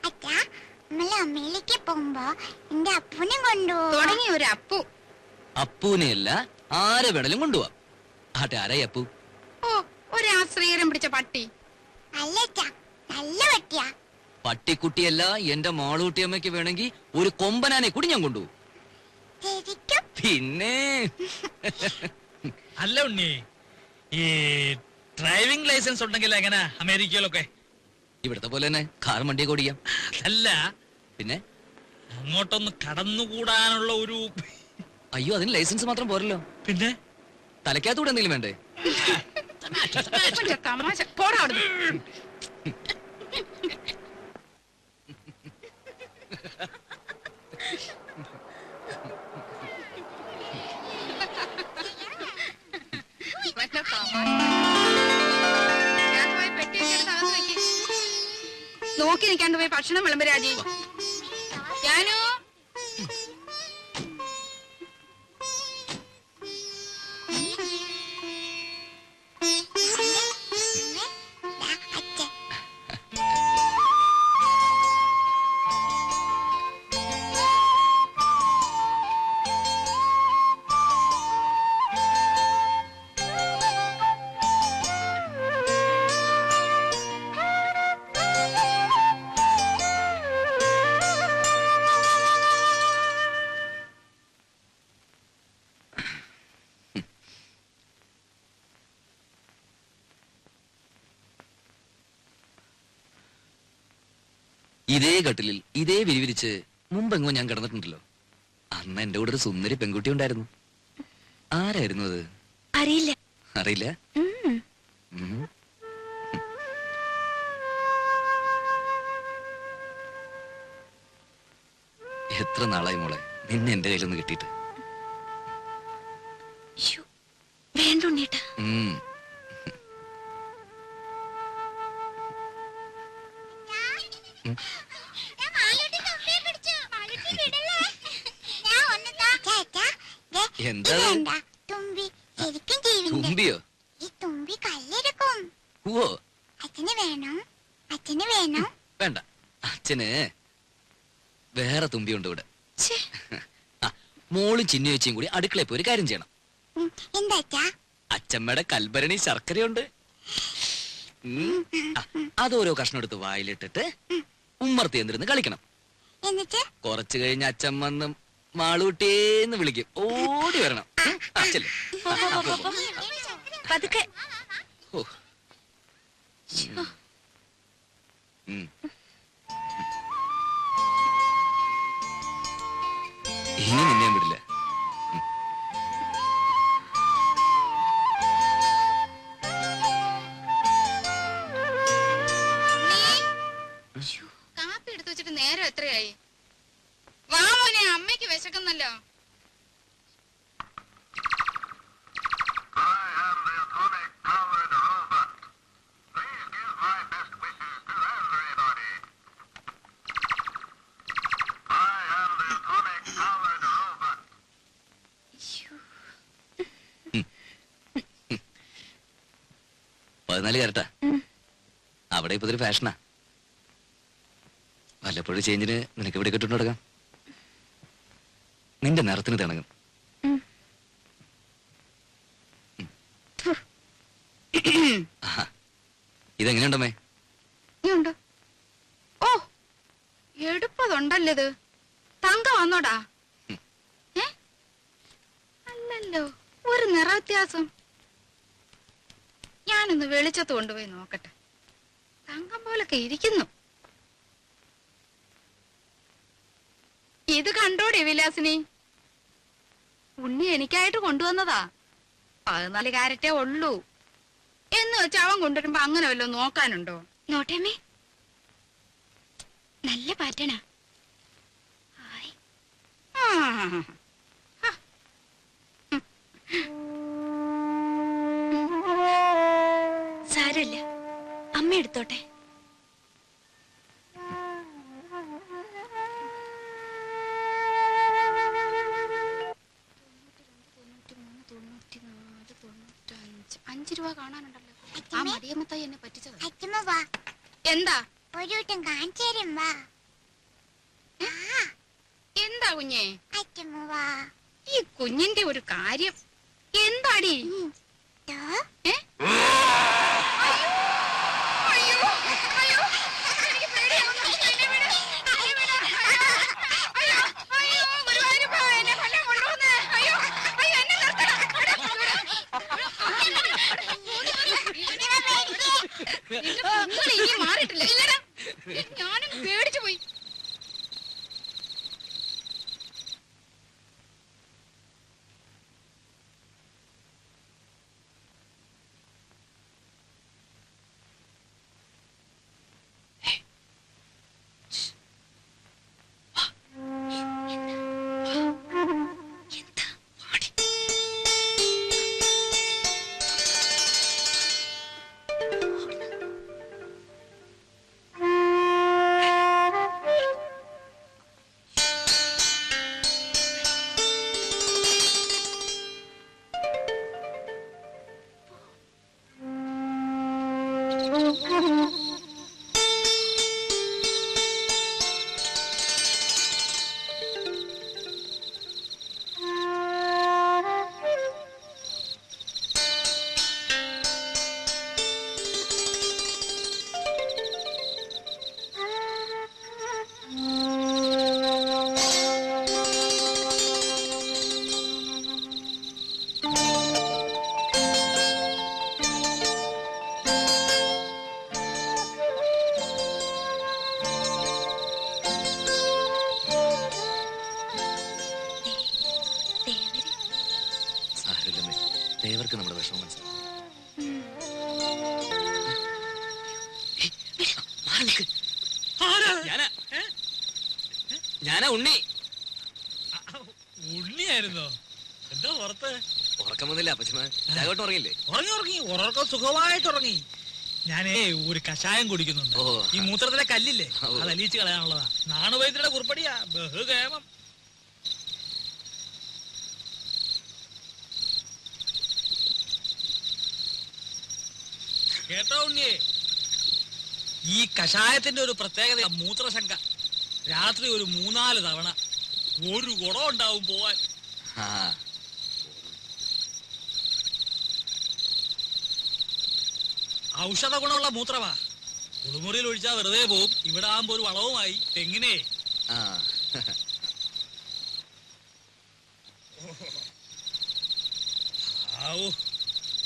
അച്ഛാ, നമ്മള് അമ്മയിലേക്ക് പോകുമ്പോ എന്റെ അപ്പൂനെ കൊണ്ടുപോകും. തുടങ്ങി ഒരു അപ്പു. അപ്പൂനെയല്ല ആരെ വേണേലും കൊണ്ടുപോവാം. ആട്ടെ, ആരായി അപ്പു? ഓ, ഒരു ആശ്രയരം പിടിച്ച പട്ടി. അല്ല അച്ഛാ, നല്ല പട്ടിയാ. പട്ടിക്കുട്ടിയല്ല, എന്റെ മാളൂട്ടിയമ്മയ്ക്ക് വേണമെങ്കിൽ ഒരു കൊമ്പനാനെ കൂടി ഞാൻ കൊണ്ടുപോകും. ശരിക്കും? പിന്നെ അല്ല ഉണ്ണി, ഈ ഡ്രൈവിംഗ് ലൈസൻസ് ഉണ്ടെങ്കിൽ എങ്ങനെ അമേരിക്കയിലൊക്കെ? ഇവിടത്തെ പോലെ തന്നെ കാർ വണ്ടിയൊക്കെ ഓടിക്കാം. അല്ല, പിന്നെ അങ്ങോട്ടൊന്ന് കടന്നുകൂടാനുള്ള ഒരു... അയ്യോ, അതിന് ലൈസൻസ് മാത്രം പോരല്ലോ. പിന്നെ തലയ്ക്കകത്തൂടെ എന്തെങ്കിലും വേണ്ടേ? തമാശ. പോടാ അവിടുന്ന്. നോക്കി നിൽക്കാണ്ട് പോയി ഭക്ഷണം വിളമ്പരാജി. ഞാനോ അച്ഛൻ ഇതേ കട്ടിലിൽ ഇതേ വിരിവിരിച്ച് മുമ്പെങ്ങോ ഞാൻ കിടന്നിട്ടുണ്ടല്ലോ. അന്ന് എന്റെ കൂടെ ഒരു സുന്ദരി പെൺകുട്ടി ഉണ്ടായിരുന്നു. ആരായിരുന്നു അത്? അറിയില്ല. അറിയില്ല? ഉം. എത്ര നാളായി മോളെ നിന്നെ എന്റെ കയ്യിലൊന്ന് കിട്ടിയിട്ട്. വേണ്ട ഉണ്ണീട്ടാ. ഉം. എന്താ തുമ്പി ശരിക്കും ജീവിക്കും. തുമ്പിയോ? ഈ തുമ്പി കല്ലെടുക്കും. ഓ, അച്ഛന് വേണം, അച്ഛന് വേണം. വേണ്ട, അച്ഛന് വേറെ തുമ്പിയുണ്ട് ഇവിടെ. ആ, മോളും ചിന്നു ചേച്ചിയും കൂടി അടുക്കളയിൽ പോയി ഒരു കാര്യം ചെയ്യണം. എന്താ അച്ഛാ? അച്ഛമ്മയുടെ കൽഭരണി ശർക്കരയുണ്ട്. അതോരോ കഷ്ണം എടുത്ത് വായിലിട്ടിട്ട് ഉമ്മർത്തി എന്തിരുന്ന് കളിക്കണം. എന്നിട്ട് കുറച്ചു കഴിഞ്ഞ് അച്ഛൻ വന്ന് മാളൂട്ടേന്ന് വിളിക്കും. ഓടി വരണം. അച്ഛല്ലേ? പതുക്കെ. ഓ. ഉം. ഇനി നിന്നെ ഞാൻ വിടില്ല. കാപ്പി എടുത്തു വെച്ചിട്ട് നേരം എത്രയായി? വാ മോനെ, അമ്മയ്ക്ക് വിശക്കുന്നല്ലോ. പതിനാല് കരട്ടാ. അവിടെ ഇപ്പൊ ഇതൊരു ഫാഷനാ. വല്ലപ്പോഴും ചേഞ്ചിന് നിനക്ക് ഇവിടെ കിട്ടുന്നു നടക്കാം. നിന്റെ നിറത്തിന് തിണങ്ങും. ഇതെങ്ങനെയുണ്ടമ്മേ? നീയുണ്ടോ? ഓ, എടുപ്പതുണ്ടല്ലോ ഇത്. തങ്കം വന്നോടാ? അല്ലല്ലോ, ഒരു നിറ വ്യത്യാസം. ഞാനൊന്ന് വെളിച്ചത്ത് കൊണ്ടുപോയി നോക്കട്ടെ. തങ്കം പോലൊക്കെ ഇരിക്കുന്നു. ഇത് കണ്ടോടെ വിലാസിനി? ഉണ്ണി എനിക്കായിട്ട് കൊണ്ടുവന്നതാ. 14 കാരറ്റേ ഉള്ളൂ എന്ന് വെച്ച് അവൻ കൊണ്ടുവരുമ്പോ അങ്ങനെ വല്ലോ നോക്കാനുണ്ടോ? നോട്ടേമേ, നല്ല പാറ്റണ. സാരല്ല, അമ്മ എടുത്തോട്ടെ. $5 കാണാനുണ്ടല്ലോ. ആ മടിയമ്മത്തായി എന്നെ പറ്റിച്ചത്. അച്ഛമ്മ വാ, എന്താ ഒരു വട്ടം കാണിച്ചു തരും വാ. എന്താ കുഞ്ഞേ? അച്ഛമ്മ വാ. ഈ കുഞ്ഞിന്റെ ഒരു കാര്യം എന്താടി? ദോ. ഏ? അയ്യോ, അയ്യോ, അയ്യോ, എനിക്ക് പേടിയാവുന്നു. എന്നെ വിട്, എന്നെ വിട്. അയ്യോ, അയ്യോ, ഗുരുവായൂരപ്പാ, എന്നെ കൊല്ലാൻ കൊണ്ടുവന്ന്. അയ്യോ, അയ്യോ, എന്നെ നിർത്തണം. നിങ്ങൾ ഇനി മാറിയിട്ടില്ല. ഇല്ലടാ, ഞാനും പേടിച്ചു പോയി. ദേവർക്ക് നമ്മുടെ വിഷമം മനസ്സിലാവും. ഞാനാ ഉണ്ണി. ഉണ്ണിയായിരുന്നോ? എന്താ പുറത്ത്? ഉറക്കം വന്നില്ല അപ്പച്ചമ്മ. രാഘവട്ടം ഉറങ്ങില്ലേ? ഉറങ്ങി ഉറക്കം സുഖമായിട്ട് ഉറങ്ങി. ഞാനേ ഒരു കഷായം കുടിക്കുന്നുണ്ട്. ഈ മൂത്രത്തിലെ കല്ലില്ലേ, അത് അലിയിച്ച് കളയാനുള്ളതാ. നാണുവൈദ്യരുടെ കുറിപ്പടിയാ, ബഹുകേമം. കേട്ടോ ഉണ്ണിയെ, ഈ കഷായത്തിന്റെ ഒരു പ്രത്യേകത മൂത്രശങ്ക. രാത്രി ഒരു 3-4 തവണ ഒരു കുടം ഉണ്ടാവും പോവാൻ. ഔഷധ ഗുണമുള്ള മൂത്രമാ. കുളിമുറിയിൽ ഒഴിച്ചാൽ വെറുതെ പോവും. ഇവിടെ ആകുമ്പോ ഒരു വളവുമായി. തെങ്ങിനെ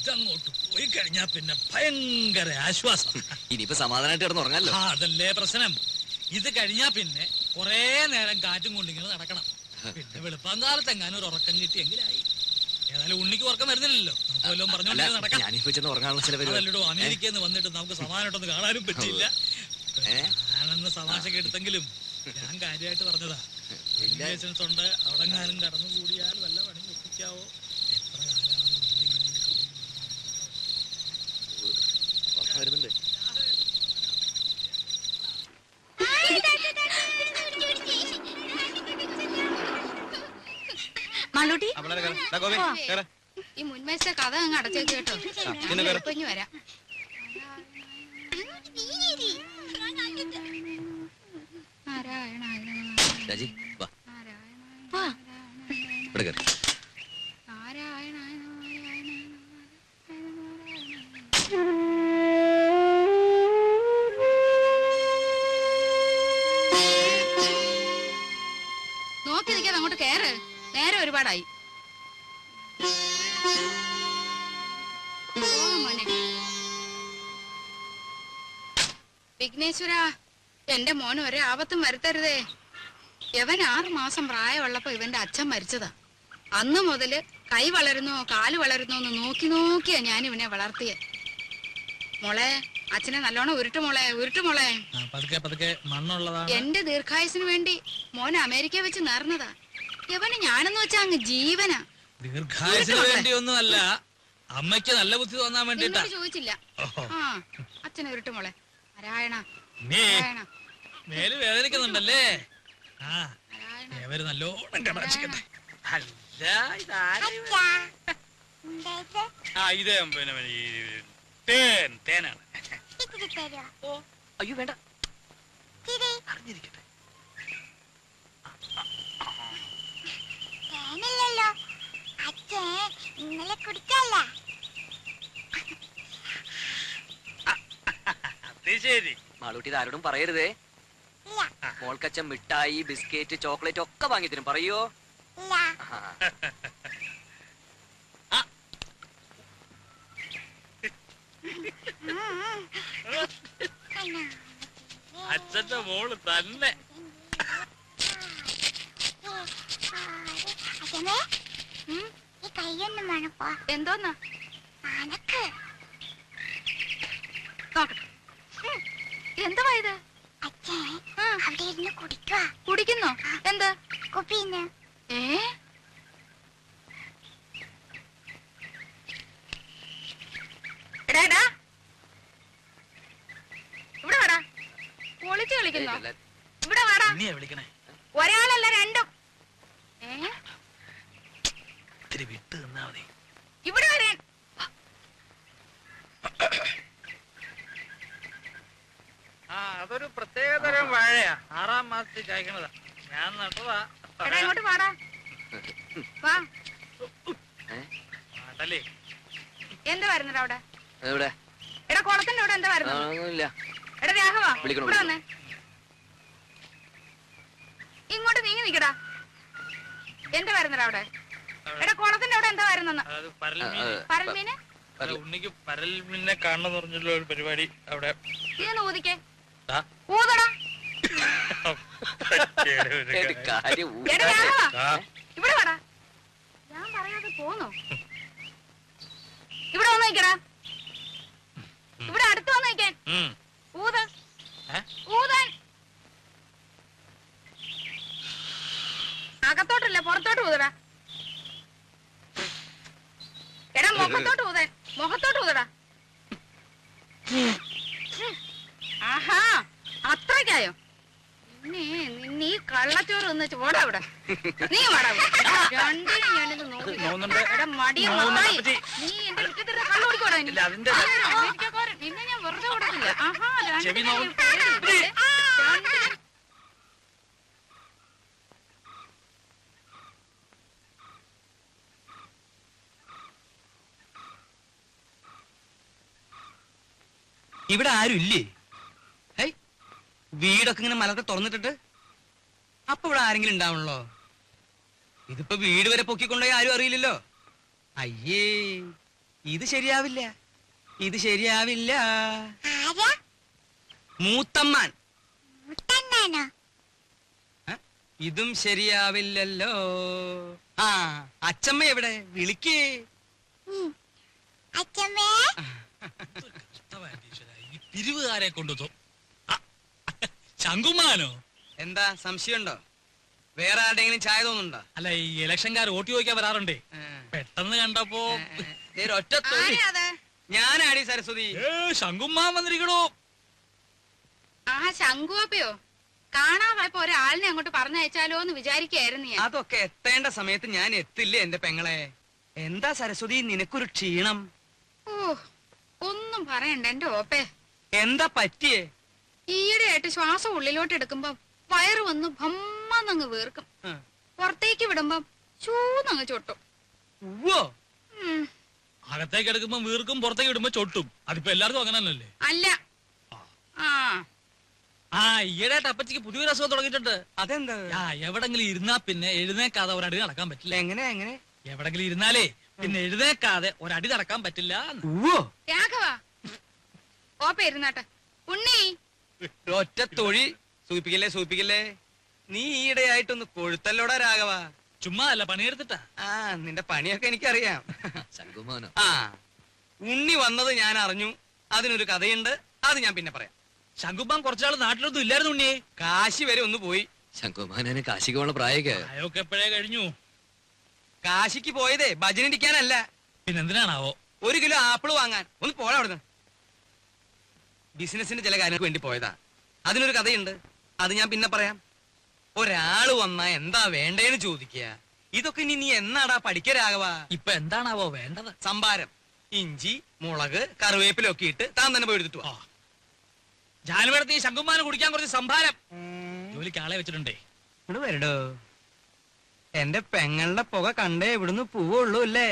ഇതങ്ങോട്ട് പോയി കഴിഞ്ഞാ പിന്നെ ഭയങ്കര ആശ്വാസം. ഇനിയിപ്പോ സമാധാനമായിട്ട് കിടന്ന് ഉറങ്ങാലോ. അതല്ലേ പ്രശ്നം. ഇത് കഴിഞ്ഞാ പിന്നെ കൊറേ നേരം കാറ്റും കൊണ്ടിങ്ങനെ നടക്കണം. പിന്നെ വെളുപ്പാങ്കാലത്ത് എങ്ങാനും ഒരു ഉറക്കം കിട്ടിയെങ്കിലായി. ഏതായാലും ഉണ്ണിക്ക് ഉറക്കം വരുന്നില്ലല്ലോ. നമുക്ക് വല്ലതും പറഞ്ഞോണ്ട് നടക്കാം. അതല്ലടോ, അമേരിക്കയിൽ നിന്ന് വന്നിട്ട് നമുക്ക് സമാധാനമായിട്ടൊന്ന് കാണാനും പറ്റില്ല. ഞാനെന്ന് തമാശക്ക് എടുത്തെങ്കിലും ഞാൻ കാര്യമായിട്ട് പറഞ്ഞതാ. ലൈസൻസ് ഉണ്ട്, അവിടെങ്ങാനും കടന്നു കൂടിയാൽ വല്ല പണി ഒപ്പിക്കാവോ? എത്ര വരുന്നുണ്ട്. മാളൂട്ടി, ഈ മുൻവശത്തെ കഥ അങ്ങ് അടച്ചേക്ക് കേട്ടോ. കുഞ്ഞു വരാം. രാജി വാ, ഇവിടെ കയറി. നോക്കി നിൽക്കാതെ അങ്ങോട്ട് കേറ്. നേരെ ഒരുപാടായി. വിഘ്നേശ്വര, എന്റെ മോന് ഒരേ ആപത്തും വരുത്തരുതേ. ഇവൻ 6 മാസം പ്രായമുള്ളപ്പോ ഇവന്റെ അച്ഛൻ മരിച്ചതാ. അന്ന് മുതല് കൈ വളരുന്നോ കാല് വളരുന്നോ എന്ന് നോക്കി നോക്കിയാ ഞാൻ ഇവനെ വളർത്തിയെ. മോളെ, അച്ഛനെ നല്ലോണം ഉരുട്ടുമോളെ, ഉരുട്ടുമോളെ. എന്റെ ദീർഘായുസിന് വേണ്ടി മോനെ അമേരിക്ക വെച്ച് നേർന്നതാ. ഇവന് ഞാനെന്ന് വെച്ചാ അങ്ങ് ജീവനാ. ദീർഘായുസിന് വേണ്ടിയൊന്നുമല്ല, അമ്മയ്ക്ക് നല്ല ബുദ്ധി തോന്നാൻ വേണ്ടിട്ടാ. ചോദിച്ചില്ല. ആ, അച്ഛനെ ഉരുട്ടുമോളെ. നാരായണ, മേല് വേദനിക്കുന്നുണ്ടല്ലേ? നല്ലോണം കടാക്ഷിക്കട്ടെ. ഇതേ പിന്നെ തേനാണ്. ഇത്തിരി തരുമോ? ഓ അയ്യോ വേണ്ട, ഇത്തിരി അറിഞ്ഞിരിക്കട്ടെ. തേനില്ലല്ലോ. അച്ഛൻ ഇന്നലെ കുടിച്ചല്ല. അത് ശരി. മാളൂട്ടി ഇത് ആരോടും പറയരുതേ. ഇല്ല മോൾക്കച്ഛൻ മിഠായി, ബിസ്ക്കറ്റ്, ചോക്ലേറ്റ് ഒക്കെ വാങ്ങി തരും. പറയോ? ഇല്ല. അച്ഛന്റെ മോള് തന്നെ. അച്ഛനെ ഈ കൈയൊന്നും മണപ്പോ. എന്തോന്നാ അനക്ക് നോക്കട്ടെ. എന്തുവാ ഇത്? അച്ഛൻ അവിടെ ഇരുന്ന് കുടിക്കുക. കുടിക്കുന്നോ? എന്ത് കുപ്പിന്ന്. ഏ എടാ എടാ, ഇവിടെ വാടാ. പൊളിച്ച് കളിക്കുന്നോ? ഇവിടെ വാടാ. നീയാ വിളിക്കണേ. ഒരാളല്ല രണ്ടും. ഇത്തിരി വിട്ട് നിന്നാ മതി. ഇവിടെ വരാൻ. അതൊരു പ്രത്യേകതരം വാഴയാ. 6ാം മാസത്തിൽ കായ്ക്കണതാ. ഞാൻ നട്ടതാ. എടാ ഇങ്ങോട്ട് വാടാ. വാ. നാട്ടല്ലേ. എന്താ വരുന്നത് അവിടെ? എവിടെ? എടാ കുളത്തിന്റെ അവിടെ എന്താ വരുന്നത്? ഒന്നുമില്ല. എടാ രാഘവ, വിളിക്കണം, ഇവിടെ വന്നേ. ഇങ്ങോട്ട് നീങ്ങി നിക്കടാ. എന്താ വരുന്നത് അവിടെ? എടാ കുളത്തിന്റെ അവിടെ എന്താ വരുന്നെന്ന്? അത് പരൽമീൻ. പരൽമീന്? ഉണ്ണിക്ക് പരൽമീനെ കാണണം പറഞ്ഞല്ലോ ഒരു പരിപാടി അവിടെ. ഇതൊന്ന് ഊതിക്കേ. ആ? ഊതടാ. ഒരു കാര്യം എടാ രാഘവ, ആ. ഇവിടെ വാടാ. ഞാൻ പറയാതെ പോന്നോ? ഇവിടെ വന്ന് നിക്കടാ. ഇവിടെ അടുത്ത് വന്ന് നിക്കാൻ. ഊത്. ഊതാൻ. അകത്തോട്ടല്ല പുറത്തോട്ട് ഊതടാ. എടാ മുഖത്തോട്ട് ഊതാൻ. മുഖത്തോട്ട് ഊതടാ. ആഹാ അത്രയ്ക്കായോ? നിന്നെ ഈ കള്ളച്ചോറ് ഒന്ന് ചോടാ ഇവിടെ. നീ വാടാ. രണ്ടിനും ഞാനിത് നോക്കി. എടാ മടിയായി. നീ എന്റെ വിട്ടിട്ട് കള്ളു കുടിക്കോടാ. നിന്നെ ഞാൻ വെറുതെ കൊടുക്കില്ല. ആഹാ രണ്ടിനും ഇവിടെ ആരും ഇല്ലേ? ഹേയ്, വീടൊക്കെ ഇങ്ങനെ മലർക്കെ തുറന്നിട്ടിട്ട് അപ്പൊ ഇവിടെ ആരെങ്കിലും ഉണ്ടാവണല്ലോ. ഇതിപ്പോ വീട് വരെ പൊക്കിക്കൊണ്ടുപോയി ആരും അറിയില്ലല്ലോ. അയ്യേ, ഇത് ശരിയാവില്ല, ഇത് ശരിയാവില്ല. ആരാ? മൂത്തമ്മാൻ. മുത്തണ്ണാനോ? ഇതും ശരിയാവില്ലല്ലോ. ആ, അച്ചമ്മ എവിടെ? വിളിക്കേ. അച്ഛമ്മേ. ഈ പിരിവുകാരെ കൊണ്ടു ശങ്കുമാനോ? എന്താ സംശയമുണ്ടോ? വേറെ ആരുടെയെങ്കിലും ചായ തോന്നുന്നുണ്ടോ? അല്ല, ഈ ഇലക്ഷൻകാർ വോട്ട് ചോദിക്കാൻ വരാറുണ്ടേ. പെട്ടെന്ന് കണ്ടപ്പോ ഒറ്റ ഞാനാടി സരസ്വതി. ശങ്കുമാൻ വന്നിരിക്കണോ? ആ ശങ്കുവപ്പയോ കാണാതായപ്പോ ഒരാളിനെ അങ്ങോട്ട് പറഞ്ഞയച്ചാലോ എന്ന് വിചാരിക്കായിരുന്നു ഞാൻ. അതൊക്കെ എത്തേണ്ട സമയത്ത് ഞാൻ എത്തില്ലേ എന്റെ പെങ്ങളെ. എന്താ സരസ്വതി നിനക്കൊരു ക്ഷീണം? ഓ ഒന്നും പറയണ്ട എന്റെ ഓപ്പേ. എന്താ പറ്റിയേ? ഈയിടെയായിട്ട് ശ്വാസം ഉള്ളിലോട്ട് എടുക്കുമ്പോ വയറ് വന്ന് ഭമ്മന്നങ്ങ് വീർക്കും. പുറത്തേക്ക് വിടുമ്പം ചൂന്നങ്ങ് ചൊട്ടും. അകത്തേക്ക് എടുക്കുമ്പോ വീർക്കും, പുറത്തേക്ക് ഇടുമ്പോ ചൊട്ടും. അതിപ്പോ എല്ലാവർക്കും അങ്ങനെ തന്നെയല്ലേ? അല്ല. ഈയിടെയായിട്ട് അപ്പച്ചിക്ക് പുതിയൊരു അസുഖം തുടങ്ങിയിട്ടുണ്ട്. അതെന്താ? എവിടെങ്കിലും ഇരുന്നാ പിന്നെ എഴുന്നേക്കാതെ ഒരടി നടക്കാൻ പറ്റില്ല. എങ്ങനെ എങ്ങനെ? എവിടെങ്കിലും ഇരുന്നാലേ പിന്നെ എഴുന്നേക്കാതെ ഒരടി നടക്കാൻ പറ്റില്ല. രാഘവ ഓപ്പ ഇരുന്നാട്ടെ. ഉണ്ണി ഒറ്റ തൊഴി. സൂപ്പിക്കല്ലേ സൂപ്പിക്കല്ലേ. നീ ഈയിടെയായിട്ടൊന്ന് കൊഴുത്തല്ലോടാ രാഘവ. ചുമ്മാ അല്ല, പണിയെടുത്തിട്ടാ. നിന്റെ പണിയൊക്കെ എനിക്കറിയാം. ശങ്കുമാനോ? ഉണ്ണി വന്നത് ഞാൻ അറിഞ്ഞു. അതിനൊരു കഥയുണ്ട്, അത് ഞാൻ പിന്നെ പറയാം. ശങ്കുമാൻ കുറച്ചാൾ നാട്ടിലൊന്നും ഇല്ലായിരുന്നു ഉണ്ണിയെ. കാശി വരെ ഒന്ന് പോയി. ശങ്കുമാനെ കാശിക്ക് പോണ പ്രായൊക്കെ അയൊക്കെ എപ്പോഴേ കഴിഞ്ഞു. കാശിക്ക് പോയതേ ഭജനടിക്കാനല്ല, പിന്നെന്തിനാണാവോ? 1 കിലോ ആപ്പിള് വാങ്ങാൻ. ഒന്ന് പോടാ അവിടുന്ന്. ബിസിനസിന്റെ ചില കാര്യങ്ങൾക്ക് വേണ്ടി പോയതാ. അതിനൊരു കഥയുണ്ട്, അത് ഞാൻ പിന്നെ പറയാം. ഒരാള് വന്നാ എന്താ വേണ്ടേന്ന് ചോദിക്കുക. ഇതൊക്കെ ഇനി നീ എന്നാടാ പഠിക്കരാകവാ? ഇപ്പൊ എന്താണാവോ വേണ്ടത്? സംഭാരം. ഇഞ്ചി മുളക് കറിവേപ്പിലൊക്കെ ഇട്ട് താൻ തന്നെ പോയി എടുത്തിട്ട് വാ. ജാനുവരത്തി ശങ്കുമാനം കുടിക്കാൻ കുറച്ച് സംഭാരം ജോലിക്ക് ആളെ വെച്ചിട്ടുണ്ടേ. ഇങ്ങോട്ട് വരടോ. എന്റെ പെങ്ങളുടെ പുക കണ്ടേ ഇവിടുന്ന് പോവുള്ളൂ അല്ലേ?